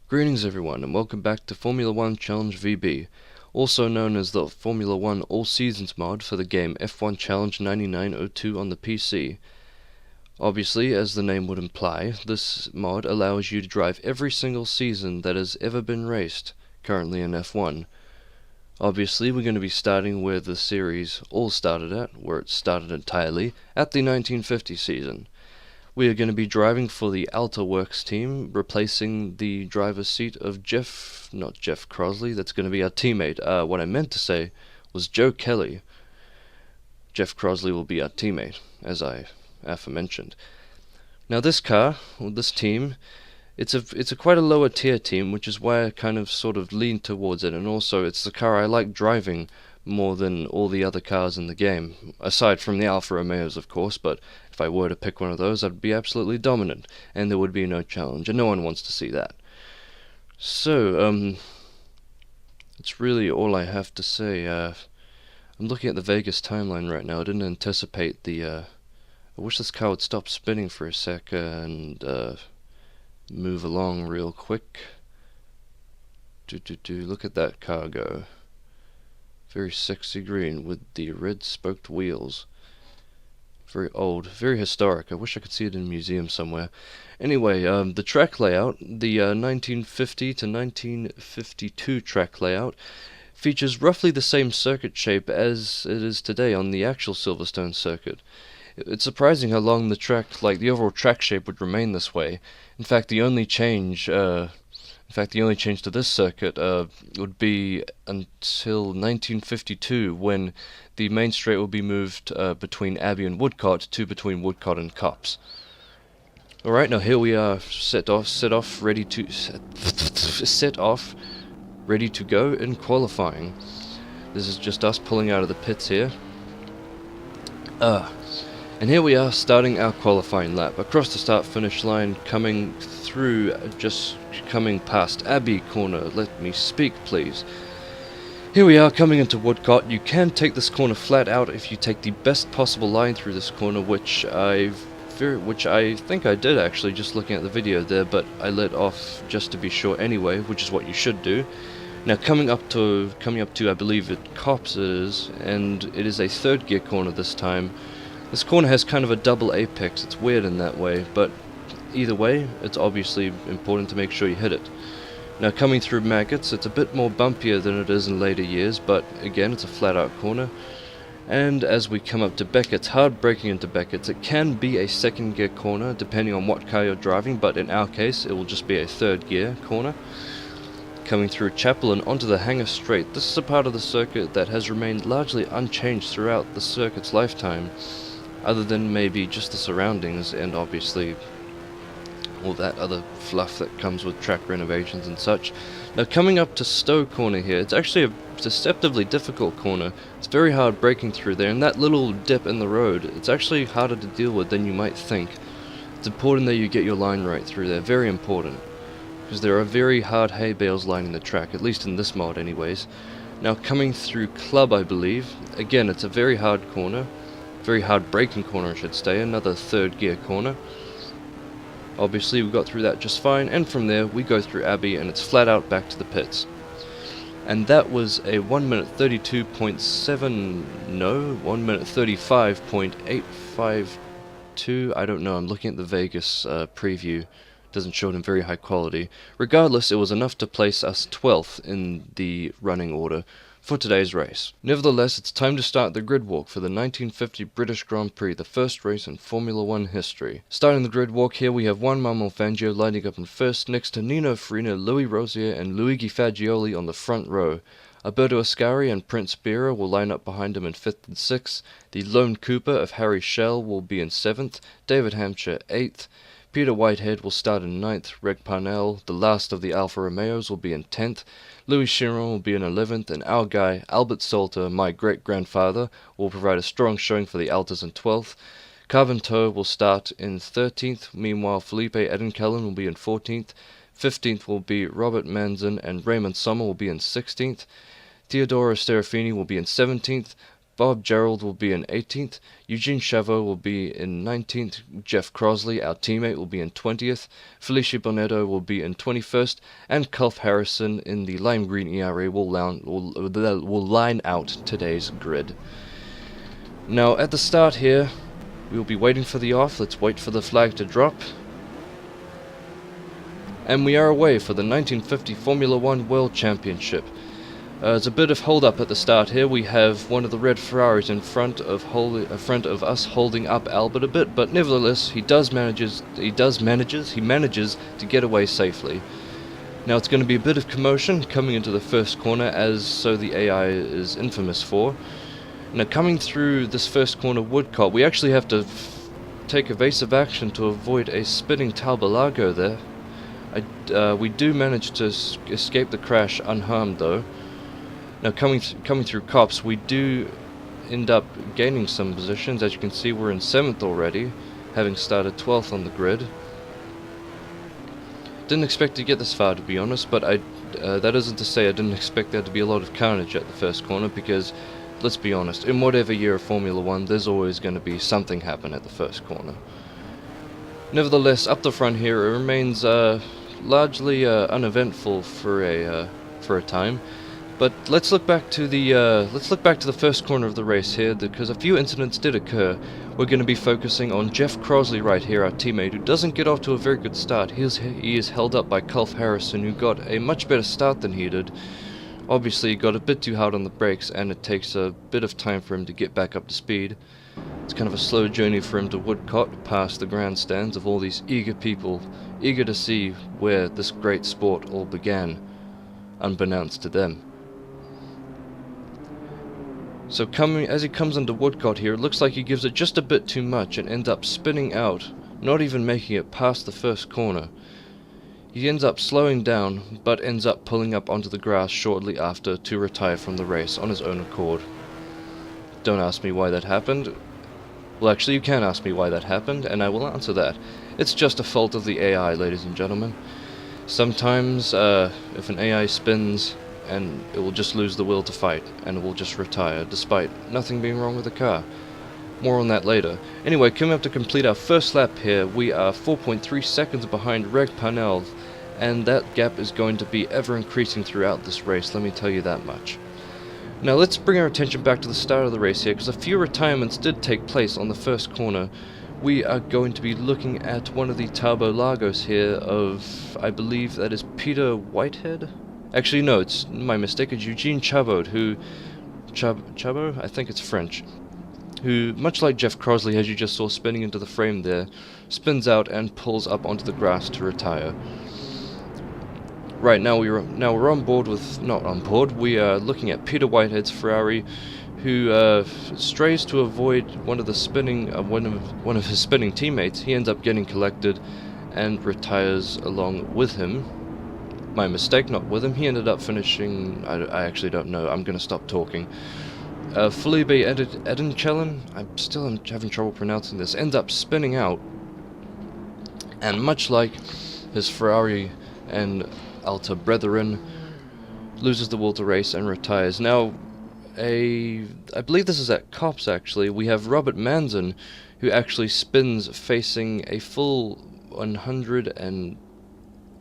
Greetings everyone and welcome back to Formula 1 Challenge VB, also known as the Formula 1 All Seasons mod for the game F1 Challenge 9902 on the PC. Obviously, as the name would imply, this mod allows you to drive every single season that has ever been raced, currently in F1. Obviously, we're going to be starting where the series all started at, where it started entirely, at the 1950 season. We are going to be driving for the Alta Works team, replacing the driver's seat of not Jeff Crosley, that's going to be our teammate. What I meant to say was Joe Kelly. Jeff Crosley will be our teammate, as I aforementioned. Now this car, or this team, it's a quite a lower tier team, which is why I kind of sort of lean towards it, and also it's the car I like driving more than all the other cars in the game, aside from the Alfa Romeos of course, but if I were to pick one of those I'd be absolutely dominant, and there would be no challenge, and no one wants to see that. So, that's really all I have to say. I'm looking at the Vegas timeline right now. I didn't anticipate I wish this car would stop spinning for a sec and move along real quick. Look at that car go. Very sexy green with the red spoked wheels. Very old, very historic. I wish I could see it in a museum somewhere. Anyway, the track layout, the 1950 to 1952 track layout, features roughly the same circuit shape as it is today on the actual Silverstone circuit. It's surprising how long the track, like the overall track shape, would remain this way. In fact, the only change to this circuit would be until 1952, when the main straight will be moved between Abbey and Woodcott to between Woodcott and Copse. Alright, now here we are set off, ready to go in qualifying. This is just us pulling out of the pits here. And here we are starting our qualifying lap. Across the start-finish line, coming past Abbey Corner. Let me speak, please. Here we are coming into Woodcott. You can take this corner flat out if you take the best possible line through this corner, which I think I did actually, just looking at the video there, but I let off just to be sure anyway, which is what you should do. Now coming up to I believe it Copse is, and it is a third gear corner this time. This corner has kind of a double apex. It's weird in that way, but either way, it's obviously important to make sure you hit it. Now coming through Maggots, it's a bit more bumpier than it is in later years, but again, it's a flat out corner. And as we come up to Beckett's, hard braking into Beckett's, it can be a second gear corner depending on what car you're driving, but in our case, it will just be a third gear corner. Coming through Chapel and onto the Hangar Straight, this is a part of the circuit that has remained largely unchanged throughout the circuit's lifetime, other than maybe just the surroundings and obviously all that other fluff that comes with track renovations and such. Now coming up to Stowe Corner here, it's actually a deceptively difficult corner. It's very hard braking through there, and that little dip in the road, it's actually harder to deal with than you might think. It's important that you get your line right through there, very important, because there are very hard hay bales lining the track, at least in this mod anyways. Now coming through Club, I believe, again it's a very hard corner. Very hard braking corner I should say, another third gear corner. Obviously we got through that just fine, and from there we go through Abbey and it's flat out back to the pits. And that was a 1 minute 1 minute 35.852, I don't know, I'm looking at the Vegas preview, doesn't show it in very high quality. Regardless, it was enough to place us 12th in the running order for today's race. Nevertheless, it's time to start the grid walk for the 1950 British Grand Prix, the first race in Formula 1 history. Starting the grid walk here, we have Juan Manuel Fangio lining up in first, next to Nino Farina, Louis Rosier and Luigi Fagioli on the front row. Alberto Ascari and Prince Bira will line up behind him in 5th and 6th. The Lone Cooper of Harry Schell will be in 7th, David Hampshire 8th, Peter Whitehead will start in 9th, Reg Parnell, the last of the Alfa Romeos, will be in 10th, Louis Chiron will be in 11th, and our guy, Albert Salter, my great-grandfather, will provide a strong showing for the Altas in 12th. Carventot will start in 13th, meanwhile Felipe Edenkellen will be in 14th, 15th will be Robert Manzan, and Raymond Sommer will be in 16th, Teodoro Sterafini will be in 17th, Bob Gerald will be in 18th, Eugene Chavot will be in 19th, Jeff Crosley, our teammate, will be in 20th, Felicia Bonetto will be in 21st, and Culf Harrison in the lime green ERA will line out today's grid. Now at the start here, we will be waiting for the off. Let's wait for the flag to drop. And we are away for the 1950 Formula One World Championship. There's a bit of hold up at the start here. We have one of the red Ferraris in front of us holding up Albert a bit, but nevertheless he manages to get away safely. Now it's going to be a bit of commotion coming into the first corner, as so the AI is infamous for. Now coming through this first corner Woodcott, we actually have to take evasive action to avoid a spinning Talbalago there. We do manage to escape the crash unharmed though. Now coming through Cops, we do end up gaining some positions. As you can see, we're in 7th already, having started 12th on the grid. Didn't expect to get this far, to be honest, but that isn't to say I didn't expect there to be a lot of carnage at the first corner, because let's be honest, in whatever year of Formula One, there's always going to be something happen at the first corner. Nevertheless, up the front here, it remains largely uneventful for a time. But let's look back to the first corner of the race here, because a few incidents did occur. We're going to be focusing on Jeff Crosley right here, our teammate, who doesn't get off to a very good start. He is held up by Culf Harrison, who got a much better start than he did. Obviously, he got a bit too hard on the brakes, and it takes a bit of time for him to get back up to speed. It's kind of a slow journey for him to Woodcott, past the grandstands of all these eager people, eager to see where this great sport all began, unbeknownst to them. So as he comes into Woodcott here, it looks like he gives it just a bit too much and ends up spinning out, not even making it past the first corner. He ends up slowing down, but ends up pulling up onto the grass shortly after to retire from the race on his own accord. Don't ask me why that happened. Well, actually, you can ask me why that happened, and I will answer that. It's just a fault of the AI, ladies and gentlemen. Sometimes, if an AI spins, and it will just lose the will to fight, and it will just retire, despite nothing being wrong with the car. More on that later. Anyway, coming up to complete our first lap here, we are 4.3 seconds behind Reg Parnell, and that gap is going to be ever increasing throughout this race, let me tell you that much. Now let's bring our attention back to the start of the race here, because a few retirements did take place on the first corner. We are going to be looking at one of the Turbo Lagos here of, I believe that is Peter Whitehead? Actually, no, it's my mistake. It's Eugene Chavot, Chabot? I think it's French. Who, much like Jeff Crosley, as you just saw spinning into the frame there, spins out and pulls up onto the grass to retire. Right, now we're on board with... not on board, we are looking at Peter Whitehead's Ferrari, who strays to avoid one of his spinning teammates. He ends up getting collected and retires along with him. My mistake, not with him. He ended up finishing... I actually don't know. I'm going to stop talking. Felipe Edinchelin, I'm still having trouble pronouncing this, ends up spinning out. And much like his Ferrari and Alta brethren, loses the will to race and retires. Now, I believe this is at Cops actually. We have Robert Manzon, who actually spins facing a full 100 and...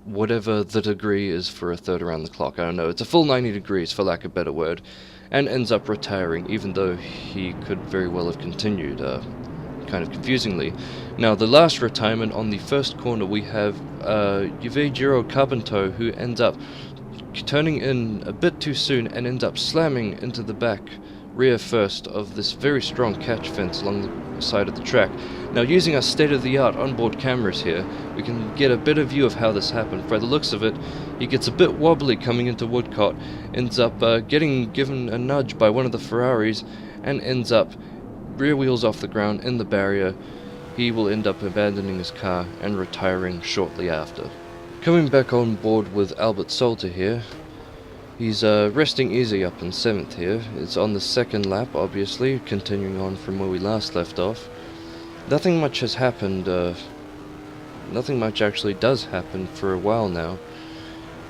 whatever the degree is for a third around the clock, I don't know. It's a full 90 degrees, for lack of a better word, and ends up retiring, even though he could very well have continued, kind of confusingly. Now, the last retirement on the first corner, we have Yuvejiro Carpento, who ends up turning in a bit too soon and ends up slamming into the back rear first of this very strong catch fence along the side of the track. Now, using our state-of-the-art onboard cameras here, we can get a better view of how this happened. By the looks of it, he gets a bit wobbly coming into Woodcott, ends up getting given a nudge by one of the Ferraris, and ends up rear wheels off the ground in the barrier. He will end up abandoning his car and retiring shortly after. Coming back on board with Albert Salter here, he's resting easy up in 7th here. It's on the second lap, obviously, continuing on from where we last left off. Nothing much has happened, nothing much actually does happen for a while now.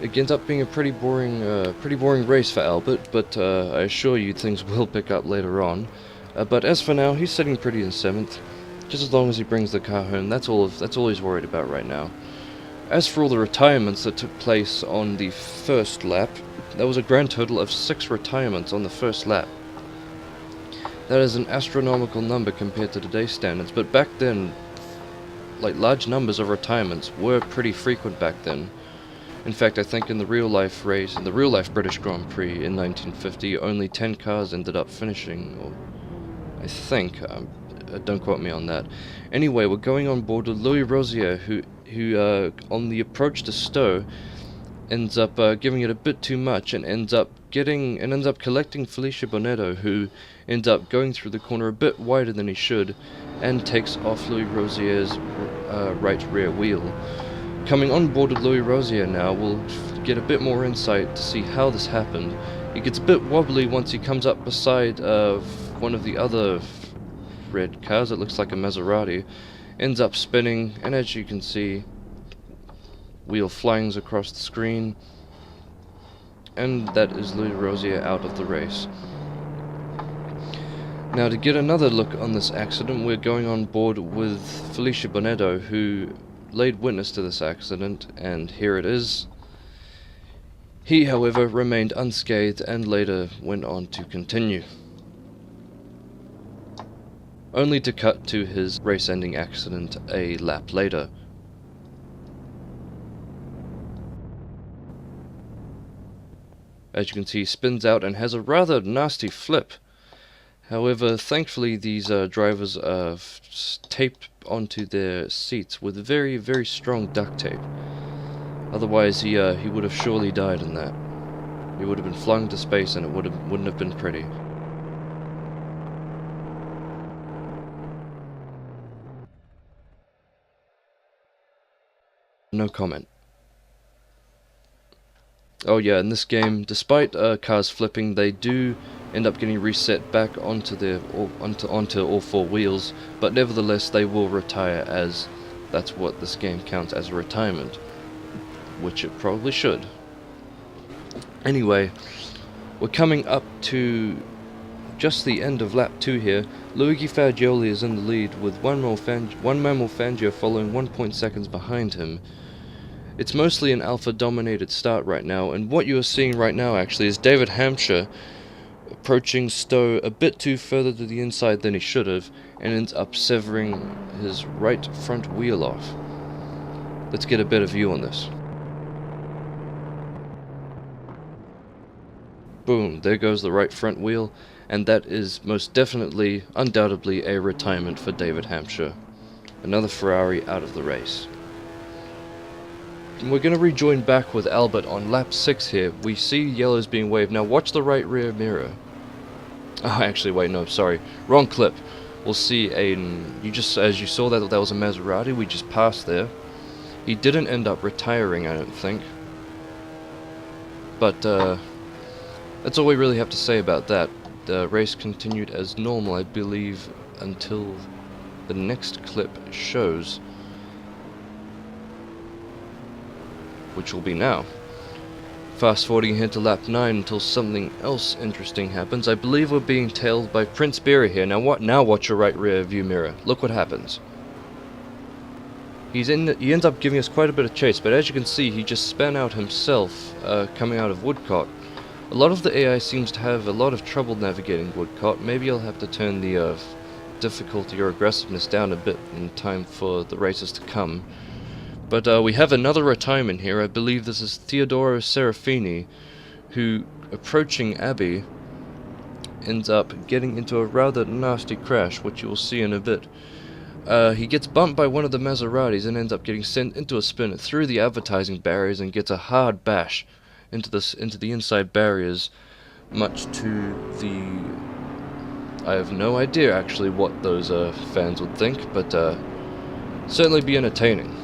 It ends up being a pretty boring race for Albert, but I assure you things will pick up later on. But as for now, he's sitting pretty in 7th. Just as long as he brings the car home, that's all he's worried about right now. As for all the retirements that took place on the first lap, there was a grand total of 6 retirements on the first lap. That is an astronomical number compared to today's standards, but back then, like, large numbers of retirements were pretty frequent back then. In fact, I think in the real-life British Grand Prix in 1950, only 10 cars ended up finishing, or I think, don't quote me on that. Anyway, we're going on board with Louis Rosier, who on the approach to Stowe, ends up giving it a bit too much and ends up collecting Felicia Bonetto, who ends up going through the corner a bit wider than he should, and takes off Louis Rosier's right rear wheel. Coming on board with Louis Rosier now, we'll get a bit more insight to see how this happened. He gets a bit wobbly once he comes up beside one of the other red cars. It looks like a Maserati. Ends up spinning, and as you can see, wheel flyings across the screen, and that is Louis Rosier out of the race. Now, to get another look on this accident, we're going on board with Felicia Bonetto, who laid witness to this accident, and here it is. He, however, remained unscathed and later went on to continue, only to cut to his race-ending accident a lap later. As you can see, he spins out and has a rather nasty flip. However, thankfully these drivers are taped onto their seats with very, very strong duct tape. Otherwise he would have surely died in that. He would have been flung into space and it wouldn't have been pretty. No comment. Oh yeah, in this game, despite cars flipping, they do end up getting reset back onto all 4 wheels, but nevertheless they will retire, as that's what this game counts as a retirement, which it probably should. Anyway, we're coming up to just the end of lap 2 here. Luigi Fagioli is in the lead with Manuel Fangio following 1 seconds behind him. It's mostly an alpha-dominated start right now, and what you are seeing right now actually is David Hampshire approaching Stowe a bit too further to the inside than he should have, and ends up severing his right front wheel off. Let's get a better view on this. Boom, there goes the right front wheel, and that is most definitely, undoubtedly, a retirement for David Hampshire. Another Ferrari out of the race. We're going to rejoin back with Albert on lap 6 here. We see yellows being waved. Now watch the right rear mirror. Oh, actually, wait, no, sorry. Wrong clip. We'll see as you saw that was a Maserati, we just passed there. He didn't end up retiring, I don't think. But, that's all we really have to say about that. The race continued as normal, I believe, until the next clip shows, which will be now. Fast forwarding ahead to lap 9 until something else interesting happens. I believe we're being tailed by Prince Berry here. Now watch your right rear view mirror. Look what happens. He ends up giving us quite a bit of chase, but as you can see, he just span out himself coming out of Woodcote. A lot of the AI seems to have a lot of trouble navigating Woodcote. Maybe I'll have to turn the difficulty or aggressiveness down a bit in time for the races to come. But we have another retirement here. I believe this is Theodoro Serafini, who, approaching Abbey, ends up getting into a rather nasty crash, which you will see in a bit. He gets bumped by one of the Maseratis and ends up getting sent into a spin through the advertising barriers and gets a hard bash into the inside barriers, much to the... I have no idea actually what those fans would think, but certainly be entertaining.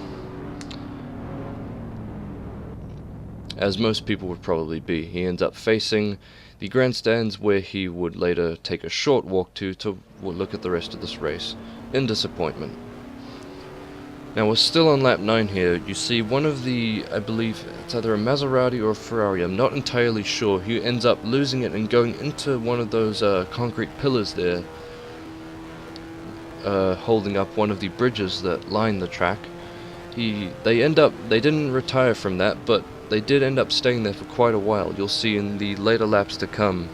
As most people would probably be. He ends up facing the grandstands, where he would later take a short walk to look at the rest of this race in disappointment. Now we're still on lap 9 here. You see one of the, I believe it's either a Maserati or a Ferrari, I'm not entirely sure, who ends up losing it and going into one of those concrete pillars there, holding up one of the bridges that line the track. They didn't retire from that, but they did end up staying there for quite a while. You'll see in the later laps to come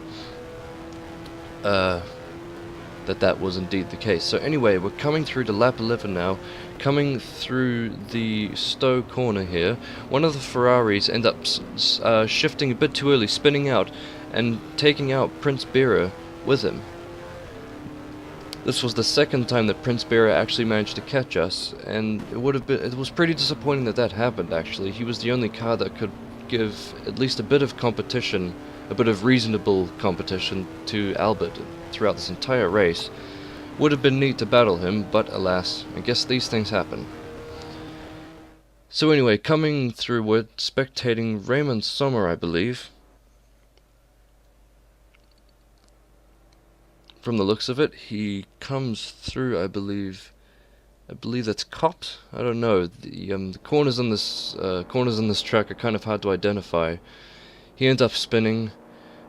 that was indeed the case. So anyway, we're coming through to lap 11 now, coming through the Stowe corner here. One of the Ferraris end up shifting a bit too early, spinning out, and taking out Prince Bera with him. This was the second time that Prince Bera actually managed to catch us, and it was pretty disappointing that happened actually. He was the only car that could give at least a bit of competition, a bit of reasonable competition to Albert throughout this entire race. Would have been neat to battle him, but alas, I guess these things happen. So anyway, coming through, we're spectating Raymond Sommer, I believe. From the looks of it, he comes through, I believe that's Cops? I don't know. The corners in this track are kind of hard to identify. He ends up spinning,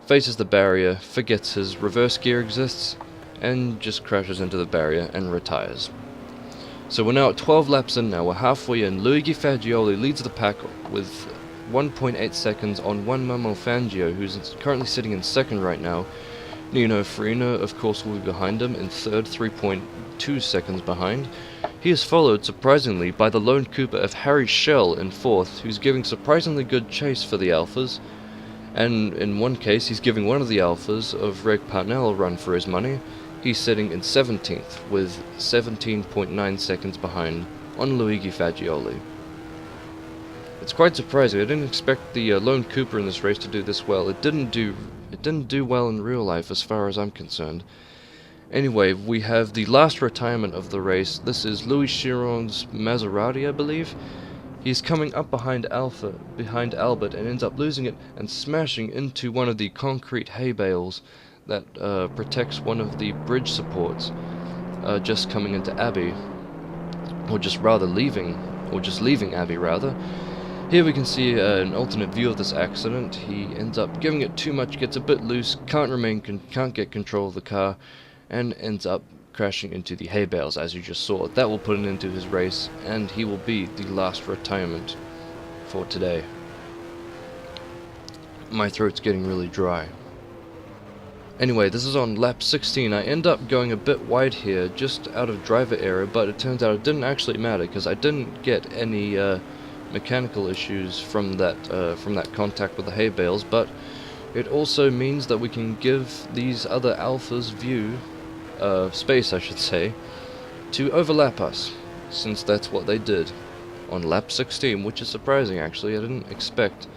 faces the barrier, forgets his reverse gear exists, and just crashes into the barrier and retires. So we're now at 12 laps in now, we're halfway in. Luigi Fagioli leads the pack with 1.8 seconds on Juan Manuel Fangio, who's currently sitting in second right now. Nino Farina, of course, will be behind him in third, 3.2 seconds behind. He is followed, surprisingly, by the lone Cooper of Harry Schell in fourth, who's giving surprisingly good chase for the Alphas. And in one case, he's giving one of the Alphas of Reg Parnell a run for his money. He's sitting in 17th, with 17.9 seconds behind on Luigi Fagioli. It's quite surprising. I didn't expect the lone Cooper in this race to do this well. It didn't do well in real life as far as I'm concerned. Anyway, we have the last retirement of the race. This is Louis Chiron's Maserati, I believe. He's coming up behind Albert, and ends up losing it and smashing into one of the concrete hay bales that protects one of the bridge supports, just coming into Abbey, or just leaving Abbey rather. Here we can see an alternate view of this accident. He ends up giving it too much, gets a bit loose, can't get control of the car, and ends up crashing into the hay bales, as you just saw. That will put an end to his race, and he will be the last retirement for today. My throat's getting really dry. Anyway, this is on lap 16. I end up going a bit wide here, just out of driver area, but it turns out it didn't actually matter, because I didn't get any mechanical issues from that contact with the hay bales, but it also means that we can give these other Alphas space, I should say, to overlap us, since that's what they did on lap 16, which is surprising actually. I didn't expect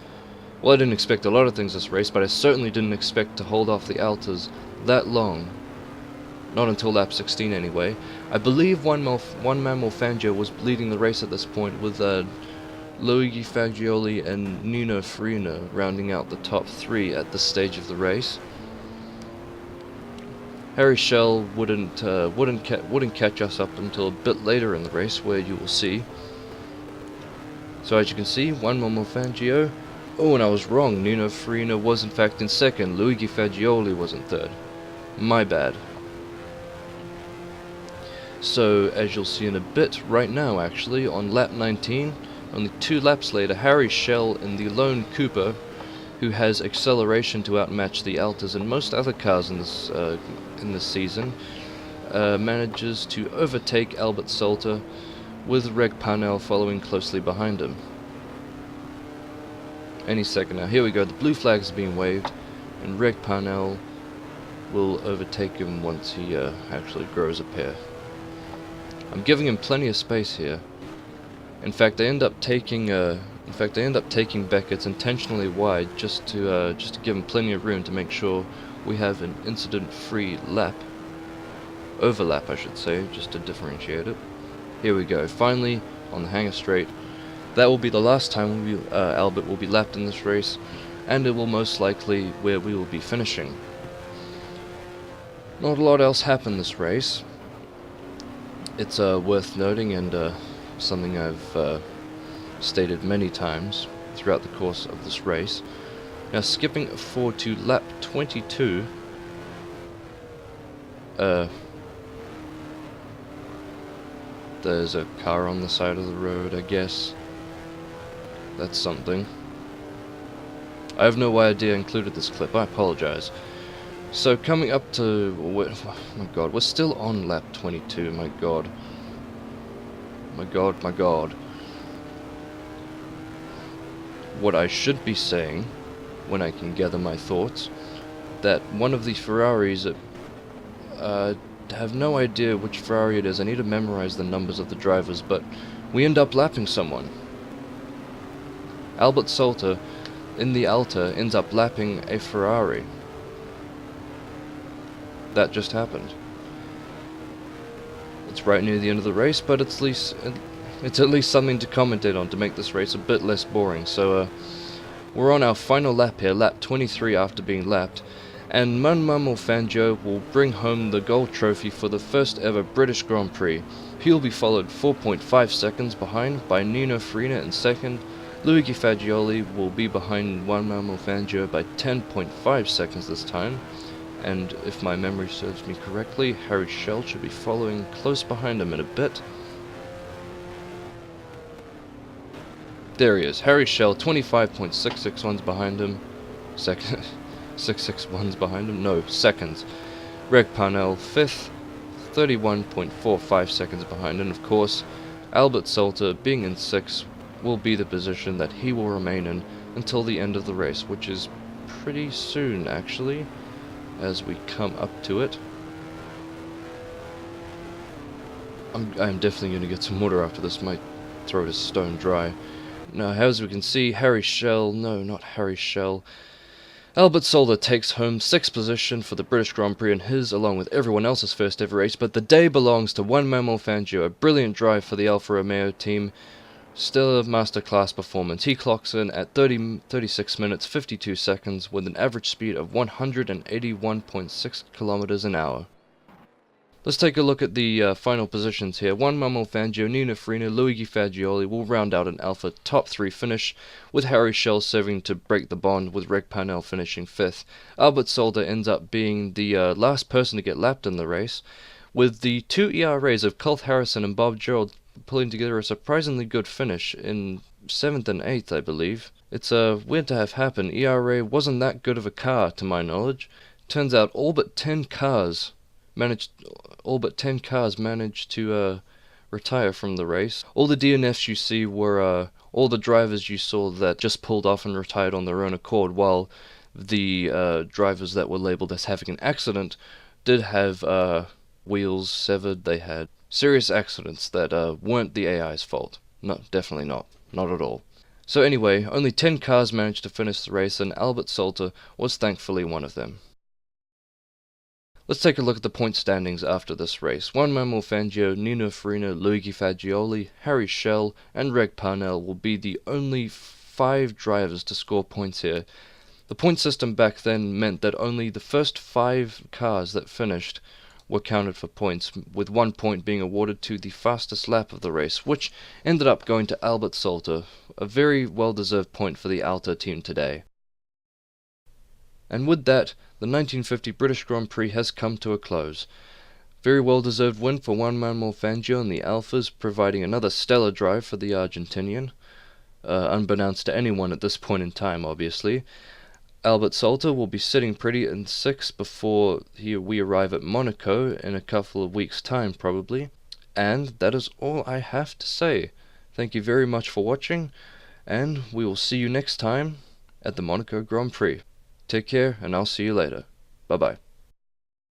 a lot of things this race, but I certainly didn't expect to hold off the Altas that long. Not until lap 16 anyway. I believe Juan Manuel Fangio was leading the race at this point, with Luigi Fagioli and Nino Farina rounding out the top three at this stage of the race. Harry Schell wouldn't catch us up until a bit later in the race, where you will see. So as you can see, Juan Manuel Fangio. Oh, and I was wrong. Nino Farina was in fact in second. Luigi Fagioli was in third. My bad. So as you'll see in a bit, right now actually, on lap 19, only 2 laps later, Harry Schell in the lone Cooper, who has acceleration to outmatch the Altas and most other cars in this season, manages to overtake Albert Salter, with Reg Parnell following closely behind him. Any second now. Here we go. The blue flag is being waved, and Reg Parnell will overtake him once he actually grows a pair. I'm giving him plenty of space here. In fact, I end up taking Beckett's intentionally wide, just to give him plenty of room to make sure we have an incident-free overlap, I should say, just to differentiate it. Here we go. Finally, on the hangar straight. That will be the last time Albert will be lapped in this race, and it will most likely where we will be finishing. Not a lot else happened this race. It's worth noting, and something I've stated many times throughout the course of this race. Now skipping forward to lap 22, there's a car on the side of the road, I guess. That's something. I have no idea I included this clip, I apologize. So coming up to, oh my god, we're still on lap 22, my god. My god, my god. What I should be saying, when I can gather my thoughts, that one of the Ferraris, have no idea which Ferrari it is. I need to memorize the numbers of the drivers, but we end up lapping someone. Albert Salter, in the Alta, ends up lapping a Ferrari. That just happened. It's right near the end of the race, but it's at least something to commentate on to make this race a bit less boring. So we're on our final lap here, lap 23 after being lapped, and Manuel Fangio will bring home the gold trophy for the first ever British Grand Prix. He'll be followed 4.5 seconds behind by Nino Farina in second. Luigi Fagioli will be behind Manuel Fangio by 10.5 seconds this time. And if my memory serves me correctly, Harry Schell should be following close behind him in a bit. There he is, Harry Schell, 25.661s behind him. 661s behind him? No, seconds. Greg Parnell, 5th, 31.45 seconds behind. And of course, Albert Salter, being in 6th, will be the position that he will remain in until the end of the race, which is pretty soon, actually, as we come up to it. I'm definitely going to get some water after this. My throat is stone dry. Now, as we can see, Harry Schell, no, not Harry Schell, Albert Salter takes home 6th position for the British Grand Prix in his, along with everyone else's first ever race, but the day belongs to one Manuel Fangio, a brilliant drive for the Alfa Romeo team. Still a masterclass performance. He clocks in at 36 minutes 52 seconds with an average speed of 181.6 kilometers an hour. Let's take a look at the final positions here. One Manuel Fangio, Nino Farina, Luigi Fagioli will round out an Alpha top 3 finish, with Harry Schell serving to break the bond, with Greg Parnell finishing 5th. Albert Salter ends up being the last person to get lapped in the race, with the 2 ERAs of Colt Harrison and Bob Gerald pulling together a surprisingly good finish in 7th and 8th, I believe. It's weird to have happen. ERA wasn't that good of a car, to my knowledge. Turns out all but 10 cars managed to retire from the race. All the DNFs you see were all the drivers you saw that just pulled off and retired on their own accord, while the drivers that were labeled as having an accident did have wheels severed. They had serious accidents that weren't the AI's fault. No, definitely not. Not at all. So anyway, only 10 cars managed to finish the race, and Albert Salter was thankfully one of them. Let's take a look at the point standings after this race. Juan Manuel Fangio, Nino Farina, Luigi Fagioli, Harry Schell, and Greg Parnell will be the only 5 drivers to score points here. The point system back then meant that only the first 5 cars that finished were counted for points, with 1 point being awarded to the fastest lap of the race, which ended up going to Albert Salter, a very well-deserved point for the Alta team today. And with that, the 1950 British Grand Prix has come to a close. Very well-deserved win for Juan Manuel Fangio and the Alphas, providing another stellar drive for the Argentinian, unbeknownst to anyone at this point in time, obviously. Albert Salter will be sitting pretty in 6th before we arrive at Monaco in a couple of weeks' time, probably. And that is all I have to say. Thank you very much for watching, and we will see you next time at the Monaco Grand Prix. Take care, and I'll see you later. Bye-bye.